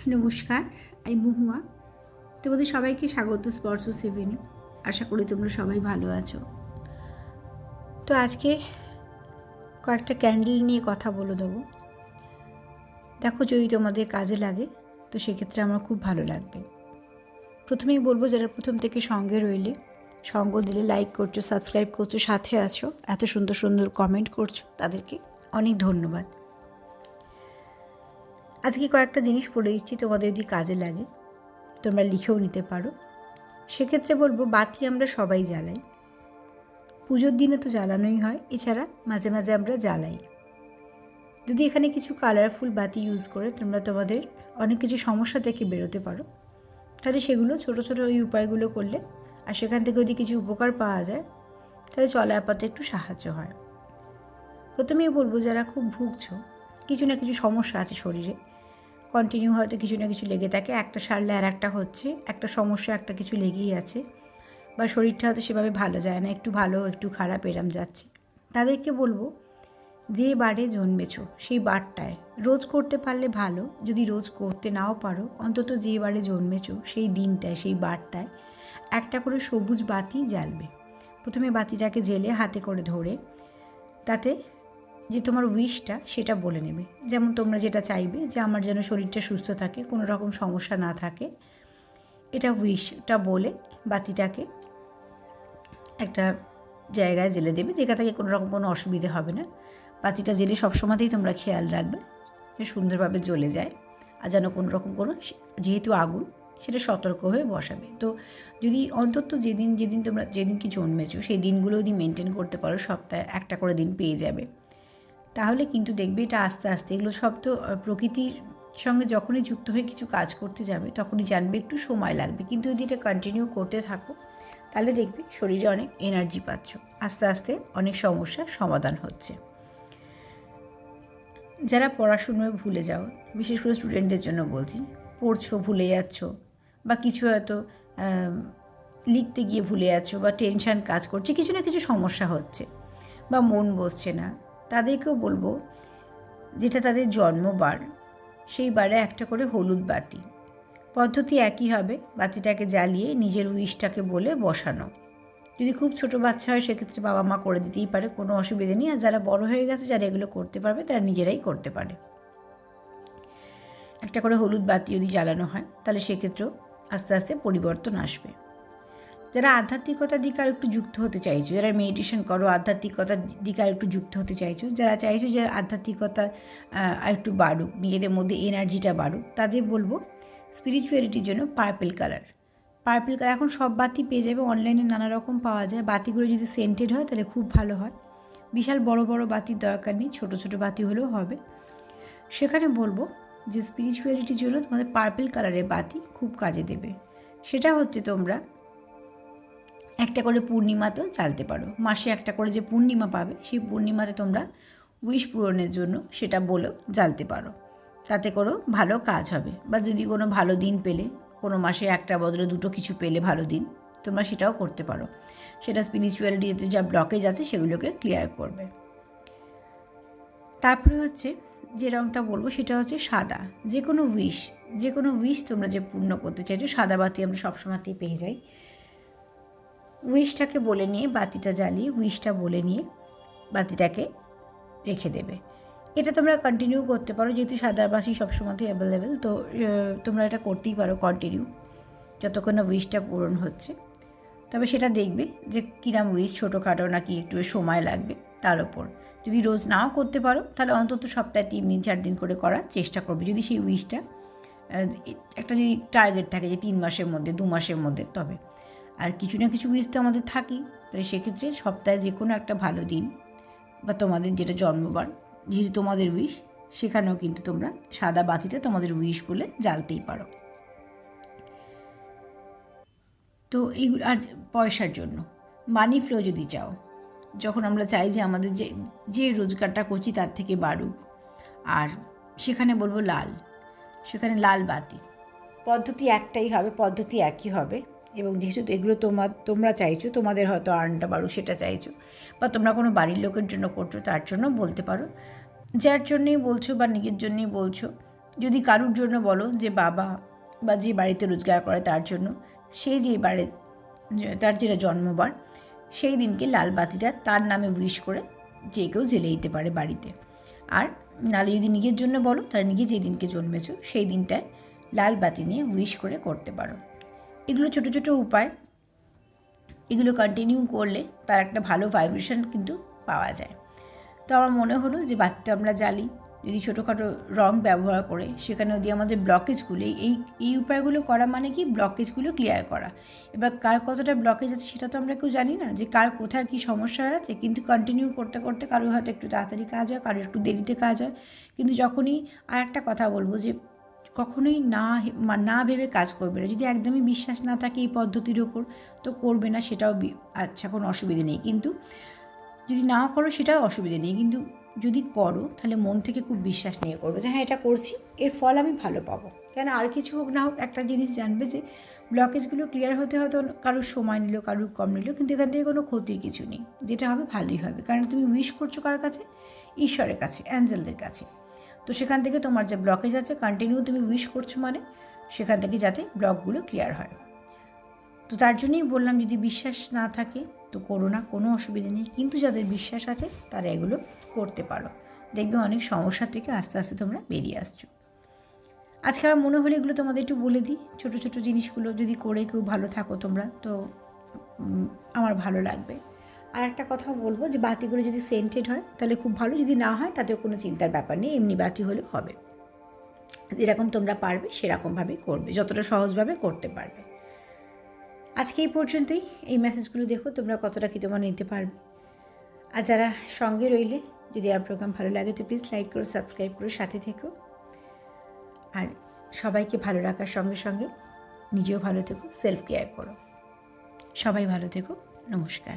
নমস্কার, আমি মহুয়া। তোমাদের সবাইকে স্বাগত স্পর্শ সেভেনে। আশা করি তোমরা সবাই ভালো আছো। তো আজকে কয়েকটা ক্যান্ডেল নিয়ে কথা বলে দেবো। দেখো, যদি তোমাদের কাজে লাগে তো সেক্ষেত্রে আমার খুব ভালো লাগবে। প্রথমেই বলবো, যারা প্রথম থেকে সঙ্গে রইলে, সঙ্গ দিলে, লাইক করছো, সাবস্ক্রাইব করছো, সাথে আছো, এত সুন্দর সুন্দর কমেন্ট করছো, তাদেরকে অনেক ধন্যবাদ। আজকে কয়েকটা জিনিস পড়ে দিচ্ছি, তোমাদের যদি কাজে লাগে তোমরা লিখেও নিতে পারো। সেক্ষেত্রে বলবো, বাতি আমরা সবাই জ্বালাই, পুজোর দিনে তো জ্বালানোই হয়, এছাড়া মাঝে মাঝে আমরা জ্বালাই। যদি এখানে কিছু কালারফুল বাতি ইউজ করে তোমরা তোমাদের অনেক কিছু সমস্যা থেকে বেরোতে পারো, তাহলে সেগুলো ছোটো ছোটো ওই উপায়গুলো করলে আর সেখান থেকে যদি কিছু উপকার পাওয়া যায় তাহলে চলাপথে একটু সাহায্য হয়। প্রথমেই বলবো, যারা খুব ভুগছো, কিছু না কিছু সমস্যা আছে শরীরে, কন্টিনিউ হয়তো কিছু না কিছু লেগে থাকে, একটা সারলে আর একটা হচ্ছে, একটা সমস্যা একটা কিছু লেগেই আছে, বা শরীরটা হয়তো সেভাবে ভালো যায় না, একটু ভালো একটু খারাপ এরম যাচ্ছে, তাদেরকে বলবো যে বারে জন্মেছো সেই বারটায় রোজ করতে পারলে ভালো, যদি রোজ করতে নাও পারো অন্তত যে বারে জন্মেছো সেই দিনটায় সেই বারটায় একটা করে সবুজ বাতি জ্বালবে। প্রথমে বাতিটাকে জেলে হাতে করে ধরে তাতে যে তোমার উইশটা সেটা বলে নেবে, যেমন তোমরা যেটা চাইবে যে আমার যেন শরীরটা সুস্থ থাকে, কোনো রকম সমস্যা না থাকে, এটা উইশটা বলে বাতিটাকে একটা জায়গায় জেলে দেবে, যেখান থেকে কোনো রকম কোনো অসুবিধে হবে না। বাতিটা জেলে সবসময়তেই তোমরা খেয়াল রাখবে যে সুন্দরভাবে জ্বলে যায়, আর যেন কোনো রকম কোনো, যেহেতু আগুন, সেটা সতর্ক হয়ে বসাবে। তো যদি অন্তত যেদিন তোমরা যেদিনকে জন্মেছো সেই দিনগুলো যদি মেনটেন করতে পারো, সপ্তাহে একটা করে দিন পেয়ে যাবে, তাহলে কিন্তু দেখবে এটা আস্তে আস্তে, এগুলো সব তো প্রকৃতির সঙ্গে যখনই যুক্ত হয়ে কিছু কাজ করতে যাবে তখনই জানবে একটু সময় লাগবে, কিন্তু যদি এটা কন্টিনিউ করতে থাকো তাহলে দেখবে শরীরে অনেক এনার্জি পাচ্ছ, আস্তে আস্তে অনেক সমস্যার সমাধান হচ্ছে। যারা পড়াশুনোয় ভুলে যাও, বিশেষ করে স্টুডেন্টদের জন্য বলছি, পড়ছো ভুলে যাচ্ছ, বা কিছু হয়তো লিখতে গিয়ে ভুলে যাচ্ছ, বা টেনশান কাজ করছে, কিছু না কিছু সমস্যা হচ্ছে, বা মন বসছে না, তাদেরকেও বলবো যেটা তাদের জন্মবার সেই বারে একটা করে হলুদ বাতি, পদ্ধতি একই হবে, বাতিটাকে জ্বালিয়ে নিজের উইশটাকে বলে বসানো। যদি খুব ছোটো বাচ্চা হয় সেক্ষেত্রে বাবা মা করে দিতেই পারে, কোনো অসুবিধা নেই, আর যারা বড় হয়ে গেছে, যারা এগুলো করতে পারবে তারা নিজেরাই করতে পারে। একটা করে হলুদ বাতি যদি জ্বালানো হয় তাহলে সেক্ষেত্রেও আস্তে আস্তে পরিবর্তন আসবে। যারা আধ্যাত্মিকতার দিকে আর একটু যুক্ত হতে চাইছো, যারা মেডিটেশন করো, আধ্যাত্মিকতার দিকে আর একটু যুক্ত হতে চাইছো, যারা চাইছো যে আধ্যাত্মিকতা আর একটু বাড়ুক, নিজেদের মধ্যে এনার্জিটা বাড়ুক, তাদের বলবো স্পিরিচুয়ালিটির জন্য পার্পেল কালার এখন সব বাতি পেয়ে যাবে, অনলাইনে নানা রকম পাওয়া যায়। বাতিগুলো যদি সেন্টেড হয় তাহলে খুব ভালো হয়, বিশাল বড় বড় বাতির দরকার নেই, ছোট ছোট বাতি হলেও হবে। সেখানে বলবো যে স্পিরিচুয়ালিটির জন্য তোমাদের পার্পেল কালারের বাতি খুব কাজে দেবে। সেটা হচ্ছে তোমরা একটা করে পূর্ণিমাতেও জ্বালতে পারো, মাসে একটা করে যে পূর্ণিমা পাবে সেই পূর্ণিমাতে তোমরা উইশ পূরণের জন্য সেটা বলেও জ্বালতে পারো, তাতে করেও ভালো কাজ হবে। বা যদি কোনো ভালো দিন পেলে, কোনো মাসে একটা বদলে দুটো কিছু পেলে ভালো দিন, তোমরা সেটাও করতে পারো, সেটা স্পিরিচুয়ালিটিতে যা ব্লকেজ আছে সেগুলোকে ক্লিয়ার করবে। তারপরে হচ্ছে যে রঙটা বলবো সেটা হচ্ছে সাদা। যে কোনো উইশ তোমরা যে পূর্ণ করতে চাইছো, সাদা বাতি আমরা সবসময়তেই পেয়ে যাই। উইশটাকে বলে নিয়ে বাতিটা জ্বালিয়ে উইশটা বলে নিয়ে বাতিটাকে রেখে দেবে। এটা তোমরা কন্টিনিউ করতে পারো, যেহেতু সাদা বাতি সবসময়তেই অ্যাভেলেবেল, তো তোমরা এটা করতেই পারো কন্টিনিউ যতক্ষণ না উইশটা পূরণ হচ্ছে। তবে সেটা দেখবে যে কিরম উইশ, ছোটোখাটো নাকি একটু সময় লাগবে তার ওপর। যদি রোজ নাও করতে পারো তাহলে অন্তত সপ্তাহে 3 দিন 4 দিন করে করার চেষ্টা করবে, যদি সেই উইশটা একটা যদি টার্গেট থাকে যে 3 মাসের মধ্যে 2 মাসের মধ্যে। তবে আর কিছু না কিছু উইশ তো আমাদের থাকেই, তাই সেক্ষেত্রে সপ্তাহে যে কোনো একটা ভালো দিন, বা তোমাদের যেটা জন্মবার, যেহেতু তোমাদের উইশ, সেখানেও কিন্তু তোমরা সাদা বাতিটা তোমাদের উইশ বলে জ্বালতেই পারো। তো এইগুলো। আর পয়সার জন্য মানি ফ্লো যদি চাও, যখন আমরা চাই যে আমাদের যে রোজগারটা করছি তার থেকে বাড়ুক, আর সেখানে বলবো সেখানে লাল বাতি, পদ্ধতি একটাই হবে, পদ্ধতি একই হবে। এবং যেহেতু এগুলো তোমরা চাইছো, তোমাদের হয়তো আর্নটা বাড়ুক সেটা চাইছো, বা তোমরা কোনো বাড়ির লোকের জন্য করছো তার জন্য বলতে পারো, যার জন্যই বলছো বা নিজের জন্যই বলছো, যদি কারুর জন্য বলো যে বাবা বা যে বাড়িতে রোজগার করে তার জন্য, সে যে বাড়ি তার যেটা জন্মবার, সেই দিনকে লাল বাতিটা তার নামে উইশ করে যে কেউ জেলে দিতে পারে বাড়িতে। আর নাহলে যদি নিজের জন্য বলো, তাহলে নিজে যে দিনকে জন্মেছো সেই দিনটায় লাল বাতি নিয়ে উইশ করে করতে পারো। এগুলো ছোটো ছোটো উপায়, এগুলো কন্টিনিউ করলে তার একটা ভালো ভাইব্রেশন কিন্তু পাওয়া যায়। তো আমার মনে হলো যে বাতিটা আমরা জ্বালি, যদি ছোটোখাটো রং ব্যবহার করে সেখানে যদি আমাদের ব্লকেজগুলো এই উপায়গুলো করা মানে কি ব্লকেজগুলো ক্লিয়ার করা। এবার কার কতটা ব্লকেজ আছে সেটা তো আমরা কেউ জানি না, যে কার কোথায় কী সমস্যা আছে, কিন্তু কন্টিনিউ করতে করতে কারোর হয়তো একটু তাড়াতাড়ি কাজ হয়, কারোর একটু দেরিতে কাজ হয়। কিন্তু যখনই আর একটা কথা বলবো যে কখনোই না ভেবে কাজ করবে না। যদি একদমই বিশ্বাস না থাকে এই পদ্ধতির ওপর, তো করবে না, সেটাও আচ্ছা কোনো অসুবিধে নেই। কিন্তু যদি না করো সেটাও অসুবিধে নেই, কিন্তু যদি করো তাহলে মন থেকে খুব বিশ্বাস নিয়ে করবে যে হ্যাঁ এটা করছি, এর ফল আমি ভালো পাবো। কেন আর কিছু হোক না হোক একটা জিনিস জানবে যে ব্লকেজগুলো ক্লিয়ার হতে হয়তো কারোর সময় নিল, কারোর কম নিল, কিন্তু এখান থেকে কোনো ক্ষতির কিছু নেই, যেটা হবে ভালোই হবে। কারণ তুমি উইশ করছো কার কাছে? ঈশ্বরের কাছে, অ্যাঞ্জেলদের কাছে। তো সেখান থেকে তোমার যে ব্লকেজ আছে কন্টিনিউ তুমি উইশ করছো মানে সেখান থেকে যাতে ব্লকগুলো ক্লিয়ার হয়। তো তার জন্যই বললাম যদি বিশ্বাস না থাকে তো করো না, কোনো অসুবিধা নেই, কিন্তু যাদের বিশ্বাস আছে তারা এগুলো করতে পারো। দেখবে অনেক সমস্যা থেকে আস্তে আস্তে তোমরা বেরিয়ে আসছো। আজকে আমার মনে হলো এগুলো তোমাদের একটু বলে দিই, ছোটো ছোটো জিনিসগুলো যদি করে কেউ ভালো থাকো তোমরা, তো আমার ভালো লাগবে। আর একটা কথাও বলবো যে বাতিগুলো যদি সেন্টেড হয় তাহলে খুব ভালো, যদি না হয় তাতেও কোনো চিন্তার ব্যাপার নেই, এমনি বাতি হলেও হবে। যেরকম তোমরা পারবে সেরকমভাবেই করবে, যতটা সহজভাবে করতে পারবে। আজকে এই পর্যন্তই। এই মেসেজগুলো দেখো তোমরা কতটা কি তোমরা নিতে পারবে। আর যারা সঙ্গে রইলে, যদি আমার প্রোগ্রাম ভালো লাগে তো প্লিজ লাইক করো, সাবস্ক্রাইব করো, সাথে থেকো। আর সবাইকে ভালো রাখার সঙ্গে সঙ্গে নিজেও ভালো থেকো, সেলফ কেয়ার করো। সবাই ভালো থেকো, নমস্কার।